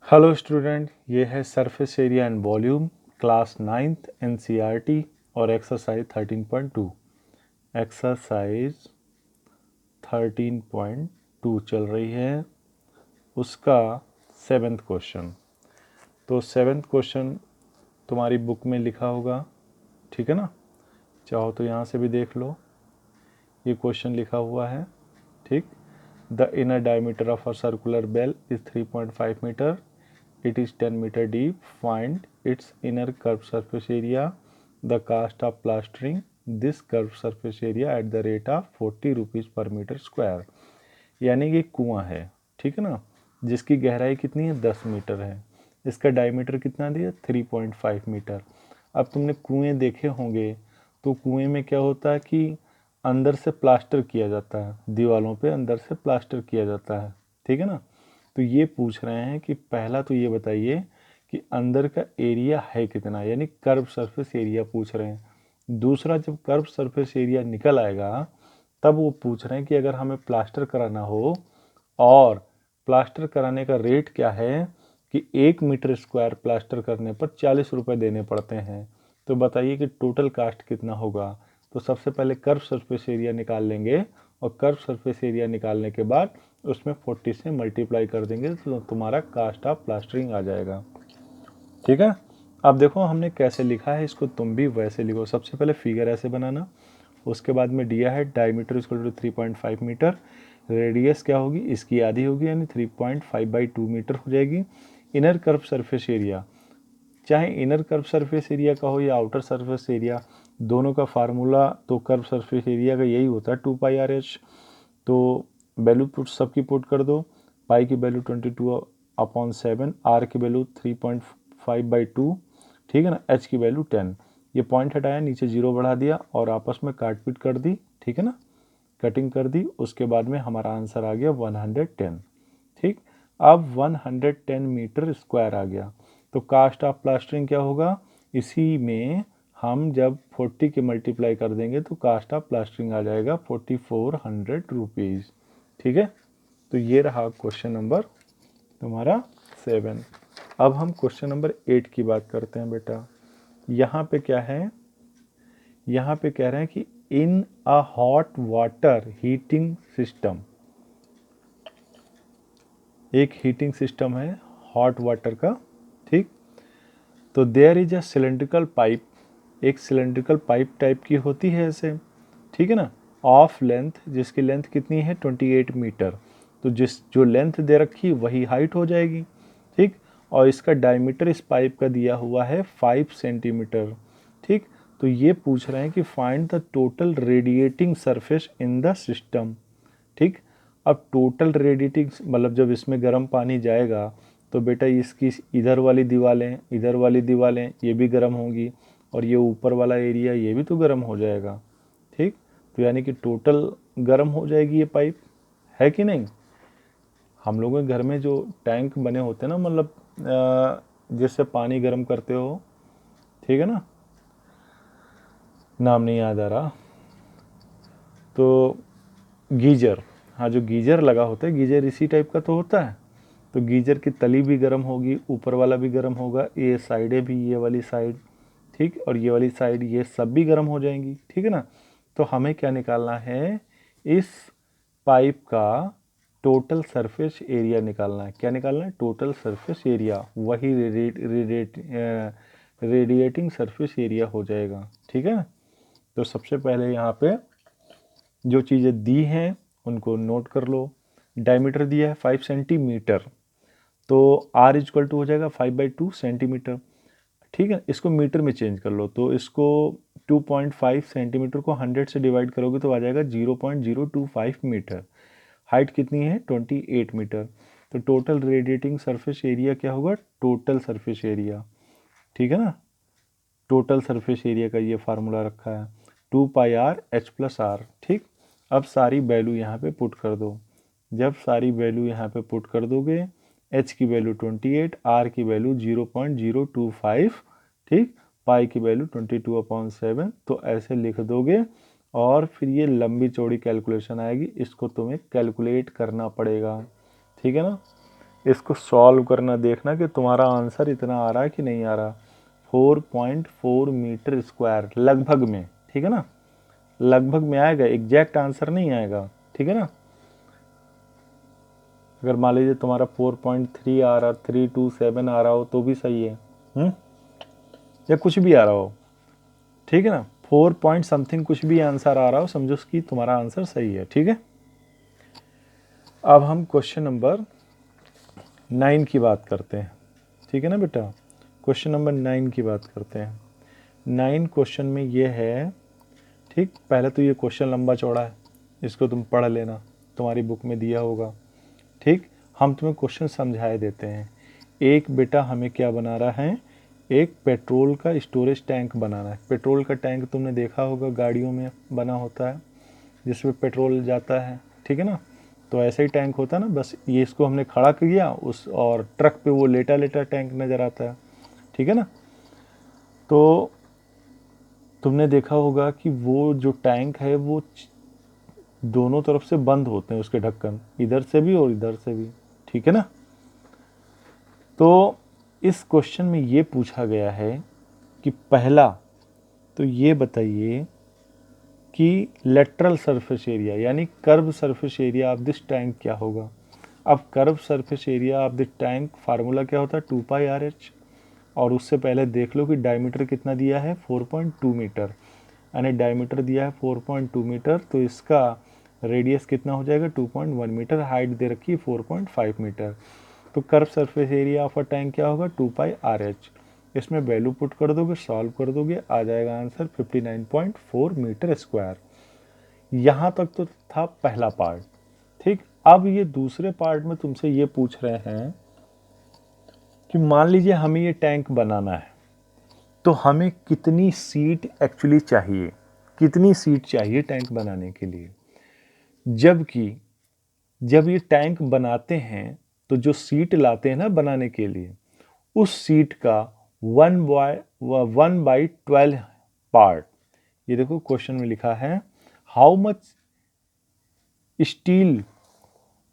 Hello student, ये है surface area and volume class 9th NCERT और एक्सरसाइज 13.2। एक्सरसाइज 13.2 चल रही है, उसका 7th क्वेश्चन। तो 7th क्वेश्चन तुम्हारी बुक में लिखा होगा, ठीक है ना। चाहो तो यहाँ से भी देख लो, ये क्वेश्चन लिखा हुआ है, ठीक। The inner diameter of a circular bell is 3.5 metre. It is 10 meter deep. Find its inner curved surface area. The cost of plastering this curved surface area at the rate of 40 rupees per meter square. यानी कि कुआं है, ठीक है ना, जिसकी गहराई कितनी है 10 मीटर है, इसका डायमीटर कितना दिया 3.5 मीटर। अब तुमने कुएं देखे होंगे, तो कुएं में क्या होता है कि अंदर से प्लास्टर किया जाता है, दीवारों पे अंदर से प्लास्टर किया जाता है, ठीक है ना। तो ये पूछ रहे हैं कि पहला तो ये बताइए कि अंदर का एरिया है कितना, यानी कर्व सरफेस एरिया पूछ रहे हैं। दूसरा, जब कर्व सरफेस एरिया निकल आएगा तब वो पूछ रहे हैं कि अगर हमें प्लास्टर कराना हो और प्लास्टर कराने का रेट क्या है कि 1 मीटर स्क्वायर प्लास्टर करने पर 40 रुपये देने पड़ते हैं। तो बताइए कि टोटल कास्ट कितना होगा। तो सबसे पहले कर्व सरफेस एरिया निकाल लेंगे और कर्व सरफेस एरिया निकालने के बाद उसमें 40 से मल्टीप्लाई कर देंगे तो तुम्हारा कास्ट ऑफ प्लास्टरिंग आ जाएगा, ठीक है। अब देखो हमने कैसे लिखा है, इसको तुम भी वैसे लिखो। सबसे पहले फिगर ऐसे बनाना, उसके बाद में दिया है diameter equal to 3.5 metre, radius क्या होगी इसकी आधी होगी यानी 3.5/2 मीटर हो जाएगी। इनर कर्व सरफेस एरिया, चाहे इनर कर्व सरफेस एरिया का हो या आउटर सरफेस एरिया, दोनों का फार्मूला तो कर्व सरफेस एरिया का यही होता है 2πr/h। तो वैल्यू पुट सबकी पुट कर दो, पाई की वैल्यू 22/7, आर की वैल्यू 3.5/2, ठीक है ना, एच की वैल्यू 10। ये पॉइंट हटाया, नीचे जीरो बढ़ा दिया और आपस में काट पीट कर दी, ठीक है ना, कटिंग कर दी। उसके बाद में हमारा आंसर आ गया 110, ठीक। अब 110 मीटर स्क्वायर आ गया, तो कास्ट ऑफ प्लास्टरिंग क्या होगा, इसी में हम जब 40 के मल्टीप्लाई कर देंगे तो कास्ट ऑफ प्लास्टरिंग आ जाएगा 4400 रुपीज़, ठीक है। तो ये रहा क्वेश्चन नंबर तुम्हारा 7। अब हम क्वेश्चन नंबर 8 की बात करते हैं बेटा। यहाँ पे क्या है, यहाँ पे कह रहे हैं कि in a hot water heating system, एक हीटिंग सिस्टम है हॉट वाटर का, ठीक। तो there is a cylindrical pipe, एक सिलेंड्रिकल पाइप टाइप की होती है ऐसे, ठीक है ना, ऑफ लेंथ, जिसकी लेंथ कितनी है 28 मीटर। तो जो लेंथ दे रखी वही हाइट हो जाएगी, ठीक। और इसका डायमीटर इस पाइप का दिया हुआ है 5 सेंटीमीटर, ठीक। तो ये पूछ रहे हैं कि find the total radiating surface in the system, ठीक। अब टोटल रेडिएटिंग मतलब जब इसमें गर्म पानी जाएगा तो बेटा इसकी इधर वाली दीवारें, इधर वाली दीवारें ये भी गर्म होंगी और ये ऊपर वाला एरिया ये भी तो गर्म हो जाएगा, ठीक। तो यानी कि टोटल गर्म हो जाएगी ये पाइप, है कि नहीं। हम लोगों के घर में जो टैंक बने होते हैं ना, मतलब जिससे पानी गर्म करते हो, ठीक है ना, नाम नहीं याद आ रहा, तो गीजर, हाँ जो गीजर लगा होता है, गीजर इसी टाइप का तो होता है। तो गीजर की तली भी गर्म होगी, ऊपर वाला भी गर्म होगा, ये साइडें भी, ये वाली साइड, ठीक, और ये वाली साइड, ये सब भी गर्म हो जाएंगी, ठीक है ना। तो हमें क्या निकालना है, इस पाइप का टोटल सरफेस एरिया निकालना है। क्या निकालना है, टोटल सरफेस एरिया, वही रेडिएटिंग सरफेस एरिया हो जाएगा, ठीक है। तो सबसे पहले यहाँ पे जो चीज़ें दी हैं उनको नोट कर लो। डायमीटर दिया है 5 सेंटीमीटर, तो r इक्वल टू हो जाएगा 5/2 सेंटीमीटर, ठीक है। इसको मीटर में चेंज कर लो, तो इसको 2.5 सेंटीमीटर को 100 से डिवाइड करोगे तो आ जाएगा 0.025 मीटर। हाइट कितनी है 28 मीटर। तो टोटल रेडिएटिंग सरफेस एरिया क्या होगा, टोटल सरफेस एरिया, ठीक है ना। टोटल सरफेस एरिया का ये फार्मूला रखा है 2πr/h+r, ठीक। अब सारी वैल्यू यहाँ पे पुट कर दो। जब सारी वैल्यू यहाँ पे पुट कर दोगे, h की वैल्यू 28, r की वैल्यू 0.025, ठीक, पाई की वैल्यू 22/7, तो ऐसे लिख दोगे और फिर ये लंबी चौड़ी कैलकुलेशन आएगी, इसको तुम्हें कैलकुलेट करना पड़ेगा, ठीक है ना। इसको सॉल्व करना, देखना कि तुम्हारा आंसर इतना आ रहा है कि नहीं आ रहा। 4.4 मीटर स्क्वायर लगभग में, ठीक है ना, लगभग में आएगा, एग्जैक्ट आंसर नहीं आएगा, ठीक है ना। अगर मान लीजिए तुम्हारा 4.3 आ रहा, 327 आ रहा हो तो भी सही है, या कुछ भी आ रहा हो, ठीक है ना, 4 पॉइंट समथिंग कुछ भी आंसर आ रहा हो, समझो कि तुम्हारा आंसर सही है, ठीक है। अब हम क्वेश्चन नंबर 9 की बात करते हैं, ठीक है ना बेटा। क्वेश्चन नंबर 9 की बात करते हैं। 9 क्वेश्चन में ये है, ठीक, पहले तो ये क्वेश्चन लंबा चौड़ा है, इसको तुम पढ़ लेना, तुम्हारी बुक में दिया होगा, ठीक। हम तुम्हें क्वेश्चन समझाए देते हैं। एक बेटा हमें क्या बना रहा है, एक पेट्रोल का स्टोरेज टैंक बनाना है। पेट्रोल का टैंक तुमने देखा होगा गाड़ियों में बना होता है, जिसमें पेट्रोल जाता है, ठीक है ना। तो ऐसा ही टैंक होता है ना, बस ये इसको हमने खड़ा किया उस, और ट्रक पे वो लेटा लेटा टैंक नज़र आता है, ठीक है ना। तो तुमने देखा होगा कि वो जो टैंक है वो दोनों तरफ से बंद होते हैं, उसके ढक्कन इधर से भी और इधर से भी, ठीक है ना। तो इस क्वेश्चन में ये पूछा गया है कि पहला तो ये बताइए कि लेटरल सरफेस एरिया यानी curve surface area of this tank क्या होगा। अब curve surface area of this tank formula क्या होता है, 2πRH। और उससे पहले देख लो कि डायमीटर कितना दिया है, 4.2 मीटर, यानी डायमीटर दिया है 4.2 मीटर, तो इसका रेडियस कितना हो जाएगा, 2.1 मीटर। हाइट दे रखी है 4.5 मीटर। तो curve surface area of a tank क्या होगा, 2πRH। इसमें वैल्यू पुट कर दोगे, सॉल्व कर दोगे, आ जाएगा आंसर 59.4 मीटर स्क्वायर। यहाँ तक तो था पहला पार्ट, ठीक। अब ये दूसरे पार्ट में तुमसे ये पूछ रहे हैं कि मान लीजिए हमें ये टैंक बनाना है, तो हमें कितनी सीट एक्चुअली चाहिए, कितनी सीट चाहिए टैंक बनाने के लिए। जबकि जब ये टैंक बनाते हैं तो जो सीट लाते हैं ना बनाने के लिए, उस सीट का 1/12 पार्ट, ये देखो क्वेश्चन में लिखा है हाउ मच स्टील,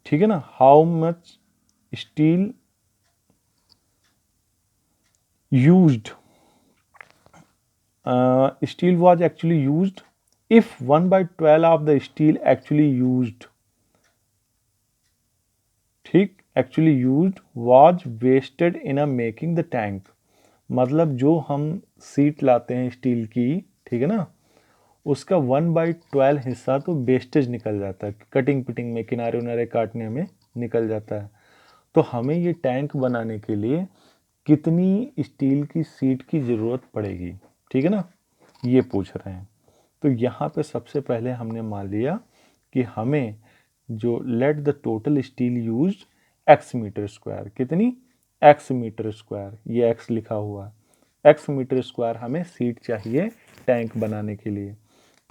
ठीक है ना, how much steel used, steel was actually used if 1/12 of the steel actually used, ठीक, actually used was wasted in a making the tank। मतलब जो हम सीट लाते हैं स्टील की, ठीक है ना, उसका 1/12 हिस्सा तो वेस्टेज निकल जाता है, कटिंग पिटिंग में, किनारे उनारे काटने में निकल जाता है। तो हमें ये टैंक बनाने के लिए कितनी स्टील की सीट की ज़रूरत पड़ेगी, ठीक है ना, ये पूछ रहे हैं। तो यहाँ पे सबसे पहले हमने मान लिया कि हमें जो let the total steel used x metre square, कितनी, x मीटर स्क्वायर, ये x लिखा हुआ है, x मीटर स्क्वायर हमें सीट चाहिए टैंक बनाने के लिए।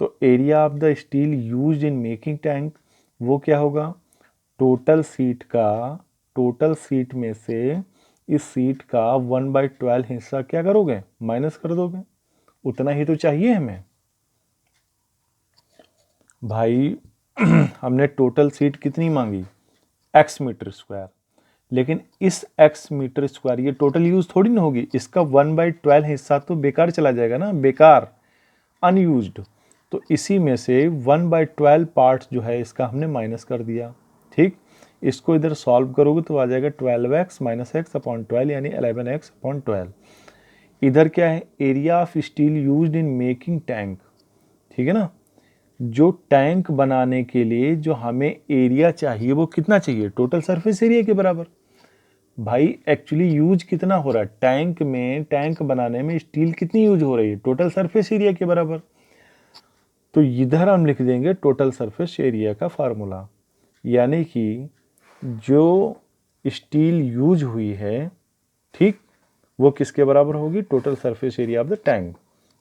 तो area of the steel used in making tank वो क्या होगा, टोटल सीट का, टोटल सीट में से इस सीट का 1/12 हिस्सा क्या करोगे, माइनस कर दोगे, उतना ही तो चाहिए हमें भाई। हमने टोटल सीट कितनी मांगी, x मीटर स्क्वायर, लेकिन इस x मीटर स्क्वायर ये टोटल यूज थोड़ी ना होगी, इसका 1/12 हिस्सा तो बेकार चला जाएगा ना, बेकार, अनयूज्ड। तो इसी में से 1/12 पार्ट जो है इसका हमने माइनस कर दिया, ठीक। इसको इधर सॉल्व करोगे तो आ जाएगा 12x - x अपॉन 12 यानी 11x अपॉन 12। इधर क्या है, area of steel used in making tank, ठीक है ना, जो टैंक बनाने के लिए जो हमें एरिया चाहिए वो कितना चाहिए, टोटल सरफेस एरिया के बराबर। भाई एक्चुअली यूज कितना हो रहा है टैंक में, टैंक बनाने में स्टील कितनी यूज हो रही है, टोटल सरफेस एरिया के बराबर। तो इधर हम लिख देंगे टोटल सरफेस एरिया का फार्मूला, यानी कि जो स्टील यूज हुई है, ठीक, वो किसके बराबर होगी, total surface area of the tank.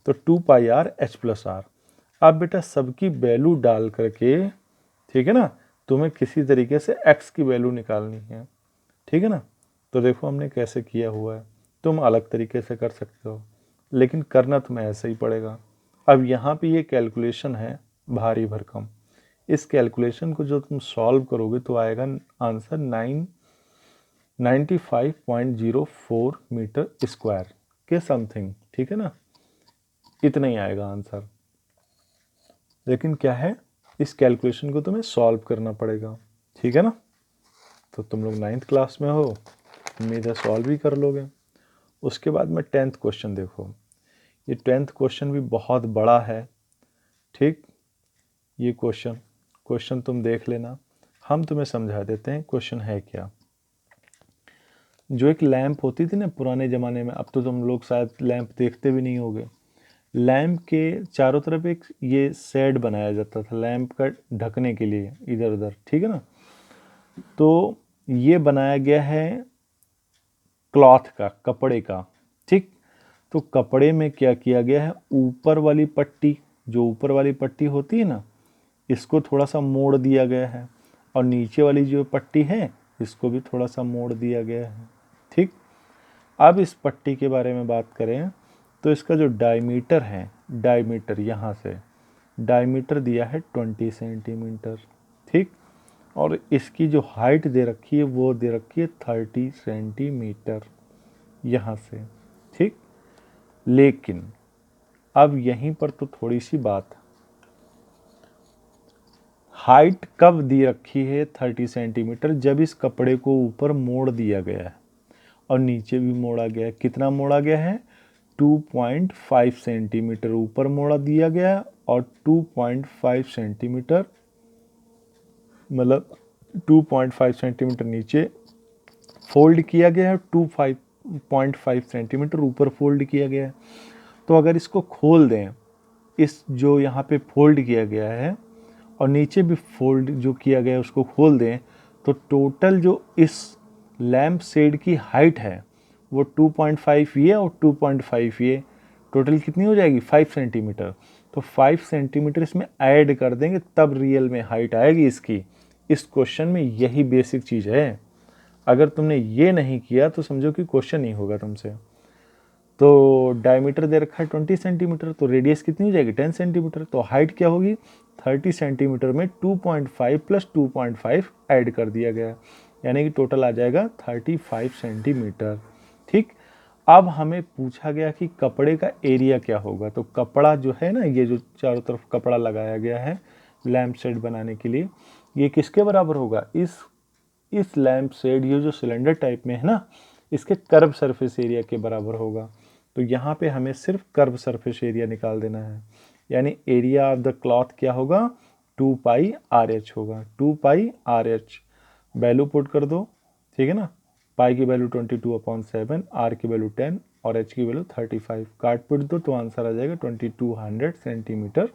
तो 2πRH+R। अब बेटा सबकी वैल्यू डाल करके, ठीक है ना, तुम्हें किसी तरीके से x की वैल्यू निकालनी है, ठीक है ना। तो देखो हमने कैसे किया हुआ है, तुम अलग तरीके से कर सकते हो, लेकिन करना तुम्हें ऐसे ही पड़ेगा। अब यहाँ पे ये कैलकुलेशन है भारी भरकम, इस कैलकुलेशन को जो तुम सॉल्व करोगे तो आएगा आंसर 95.04 मीटर स्क्वायर के समथिंग, ठीक है ना, इतना ही आएगा आंसर। लेकिन क्या है, इस कैलकुलेशन को तुम्हें सॉल्व करना पड़ेगा, ठीक है ना। तो तुम लोग 9th क्लास में हो, उम्मीद है सॉल्व भी कर लोगे। उसके बाद में 10th क्वेश्चन देखो, ये 10th क्वेश्चन भी बहुत बड़ा है, ठीक। ये क्वेश्चन तुम देख लेना, हम तुम्हें समझा देते हैं क्वेश्चन है क्या। जो एक लैंप होती थी ना पुराने ज़माने में, अब तो तुम लोग शायद लैंप देखते भी नहीं होगे। लैंप के चारों तरफ एक ये शेड बनाया जाता था लैंप का ढकने के लिए इधर उधर, ठीक है ना। तो ये बनाया गया है क्लॉथ का, कपड़े का, ठीक। तो कपड़े में क्या किया गया है, ऊपर वाली पट्टी, जो ऊपर वाली पट्टी होती है ना, इसको थोड़ा सा मोड़ दिया गया है, और नीचे वाली जो पट्टी है इसको भी थोड़ा सा मोड़ दिया गया है, ठीक। अब इस पट्टी के बारे में बात करें तो इसका जो डायमीटर है, डायमीटर यहाँ से डायमीटर दिया है 20 सेंटीमीटर, ठीक। और इसकी जो हाइट दे रखी है वो दे रखी है 30 सेंटीमीटर यहाँ से, ठीक। लेकिन अब यहीं पर तो थोड़ी सी बात, हाइट कब दी रखी है 30 सेंटीमीटर, जब इस कपड़े को ऊपर मोड़ दिया गया है और नीचे भी मोड़ा गया है। कितना मोड़ा गया है, 2.5 सेंटीमीटर ऊपर मोड़ा दिया गया है और 2.5 सेंटीमीटर, मतलब 2.5 सेंटीमीटर नीचे फोल्ड किया गया है, 2.5 सेंटीमीटर ऊपर फोल्ड किया गया है। तो अगर इसको खोल दें, इस जो यहाँ पे फोल्ड किया गया है और नीचे भी फोल्ड जो किया गया है उसको खोल दें, तो टोटल जो इस लैंप शेड की हाइट है वो 2.5 ये और 2.5 ये, टोटल कितनी हो जाएगी 5 सेंटीमीटर। तो 5 सेंटीमीटर इसमें ऐड कर देंगे तब रियल में हाइट आएगी इसकी। इस क्वेश्चन में यही बेसिक चीज़ है। अगर तुमने ये नहीं किया तो समझो कि क्वेश्चन नहीं होगा तुमसे। तो डायमीटर दे रखा है 20 सेंटीमीटर, तो रेडियस कितनी हो जाएगी 10 सेंटीमीटर। तो हाइट क्या होगी 30 सेंटीमीटर में 2.5 प्लस 2.5 ऐड कर दिया गया, यानी कि टोटल आ जाएगा 35 सेंटीमीटर, ठीक। अब हमें पूछा गया कि कपड़े का एरिया क्या होगा। तो कपड़ा जो है ना, ये जो चारों तरफ कपड़ा लगाया गया है लैंप शेड बनाने के लिए, ये किसके बराबर होगा, इस लैंप शेड, ये जो सिलेंडर टाइप में है ना, इसके कर्व सरफेस एरिया के बराबर होगा। तो यहाँ पे हमें सिर्फ कर्व सरफेस एरिया निकाल देना है, यानी एरिया ऑफ द क्लॉथ क्या होगा 2 पाई RH होगा। 2 पाई RH वैल्यू पुट कर दो, ठीक है ना। पाई की वैल्यू 22/7, R की वैल्यू 10 और H की वैल्यू 35, काट पुट दो तो आंसर आ जाएगा 2200 सेंटीमीटर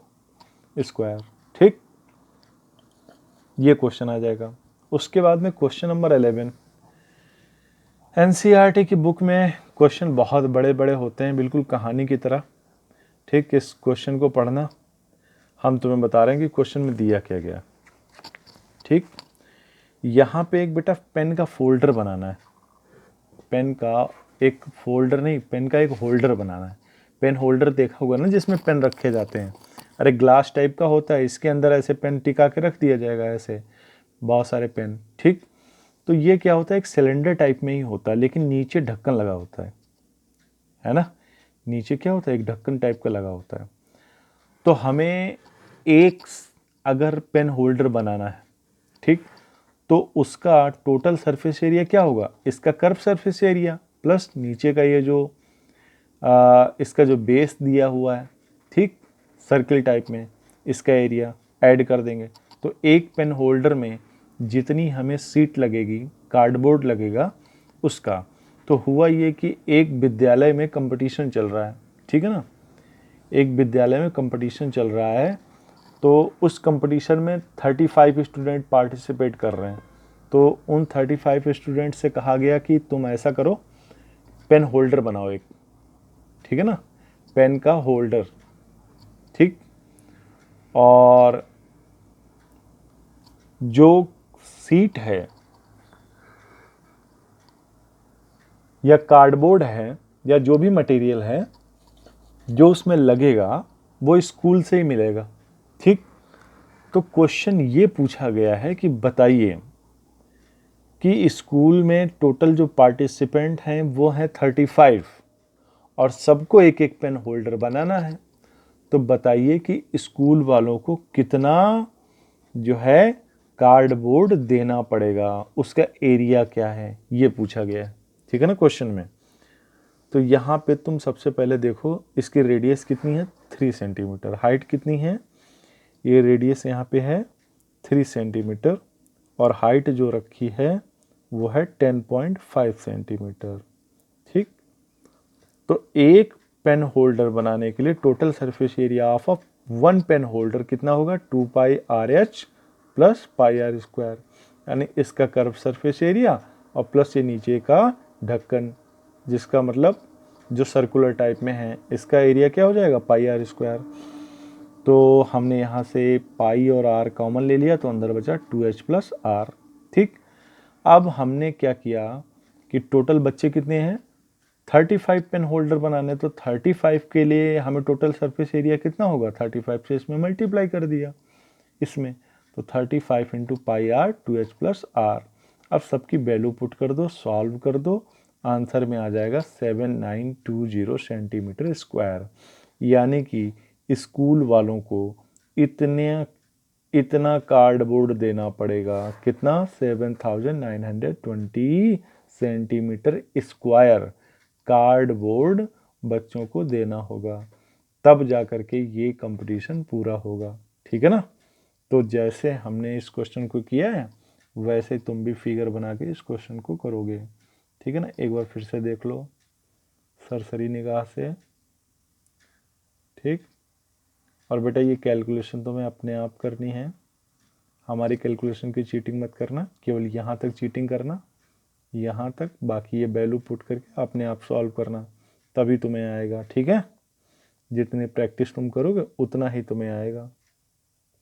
स्क्वायर, ठीक। ये क्वेश्चन आ जाएगा। उसके बाद में क्वेश्चन नंबर 11, NCERT की बुक में क्वेश्चन बहुत बड़े बड़े होते हैं, बिल्कुल कहानी की तरह, ठीक। इस क्वेश्चन को पढ़ना, हम तुम्हें बता रहे हैं कि क्वेश्चन में दिया क्या गया, ठीक। यहाँ पे एक बेटा पेन का फोल्डर बनाना है, पेन का एक फोल्डर नहीं, पेन का एक होल्डर बनाना है। पेन होल्डर देखा होगा ना जिसमें पेन रखे जाते हैं, अरे ग्लास टाइप का होता है, इसके अंदर ऐसे पेन टिका के रख दिया जाएगा, ऐसे बहुत सारे पेन, ठीक। तो ये क्या होता है, एक सिलेंडर टाइप में ही होता है, लेकिन नीचे ढक्कन लगा होता है ना। नीचे क्या होता है, एक ढक्कन टाइप का लगा होता है। तो हमें एक अगर पेन होल्डर बनाना है, ठीक, तो उसका टोटल सरफेस एरिया क्या होगा, इसका कर्व सरफेस एरिया प्लस नीचे का ये जो इसका जो बेस दिया हुआ है, ठीक, सर्किल टाइप में, इसका एरिया ऐड कर देंगे। तो एक पेन होल्डर में जितनी हमें सीट लगेगी, कार्डबोर्ड लगेगा उसका। तो हुआ ये कि एक विद्यालय में कंपटीशन चल रहा है, ठीक है ना, एक विद्यालय में कंपटीशन चल रहा है। तो उस कंपटीशन में 35 स्टूडेंट पार्टिसिपेट कर रहे हैं। तो उन 35 स्टूडेंट से कहा गया कि तुम ऐसा करो, पेन होल्डर बनाओ एक, ठीक है ना, पेन का होल्डर, ठीक। और जो सीट है या कार्डबोर्ड है या जो भी मटेरियल है जो उसमें लगेगा वो स्कूल से ही मिलेगा, ठीक। तो क्वेश्चन ये पूछा गया है कि बताइए कि कि स्कूल में टोटल जो पार्टिसिपेंट हैं वो हैं 35 और सबको एक एक पेन होल्डर बनाना है। तो बताइए कि स्कूल वालों को कितना जो है कार्डबोर्ड देना पड़ेगा, उसका एरिया क्या है, ये पूछा गया है। ठीक है ना क्वेश्चन में। तो यहाँ पे तुम सबसे पहले देखो इसकी रेडियस कितनी है 3 सेंटीमीटर, हाइट कितनी है, ये रेडियस यहाँ पे है 3 सेंटीमीटर और हाइट जो रखी है वो है 10.5 सेंटीमीटर। ठीक, तो एक पेन होल्डर बनाने के लिए total surface area of one pen holder कितना होगा 2 pi r h plus pi r square, यानी इसका कर्व सरफेस एरिया और प्लस ये नीचे का ढक्कन, जिसका मतलब जो सर्कुलर टाइप में है इसका एरिया क्या हो जाएगा पाई आर स्क्वायर। तो हमने यहाँ से पाई और आर कॉमन ले लिया तो अंदर बचा 2h प्लस आर। ठीक, अब हमने क्या किया कि टोटल बच्चे कितने हैं 35 पेन होल्डर बनाने, तो 35 के लिए हमें टोटल सरफेस एरिया कितना होगा 35 से इसमें मल्टीप्लाई कर दिया इसमें, तो 35 into pi R 2h plus R. अब सबकी वैल्यू पुट कर दो, सॉल्व कर दो, आंसर में आ जाएगा 7920 सेंटीमीटर स्क्वायर। यानी कि स्कूल वालों को इतना कार्डबोर्ड देना पड़ेगा, कितना 7920 सेंटीमीटर स्क्वायर कार्डबोर्ड बच्चों को देना होगा, तब जा कर के ये कंपटीशन पूरा होगा। ठीक है ना। तो जैसे हमने इस क्वेश्चन को किया है वैसे तुम भी फिगर बना के इस क्वेश्चन को करोगे। ठीक है ना, एक बार फिर से देख लो सरसरी निगाह से। ठीक, और बेटा ये कैलकुलेशन तुम्हें अपने आप करनी है, हमारी कैलकुलेशन की चीटिंग मत करना, केवल यहाँ तक चीटिंग करना, यहाँ तक, बाकी ये वैल्यू पुट करके अपने आप सॉल्व करना, तभी तुम्हें आएगा। ठीक है, जितनी प्रैक्टिस तुम करोगे उतना ही तुम्हें आएगा।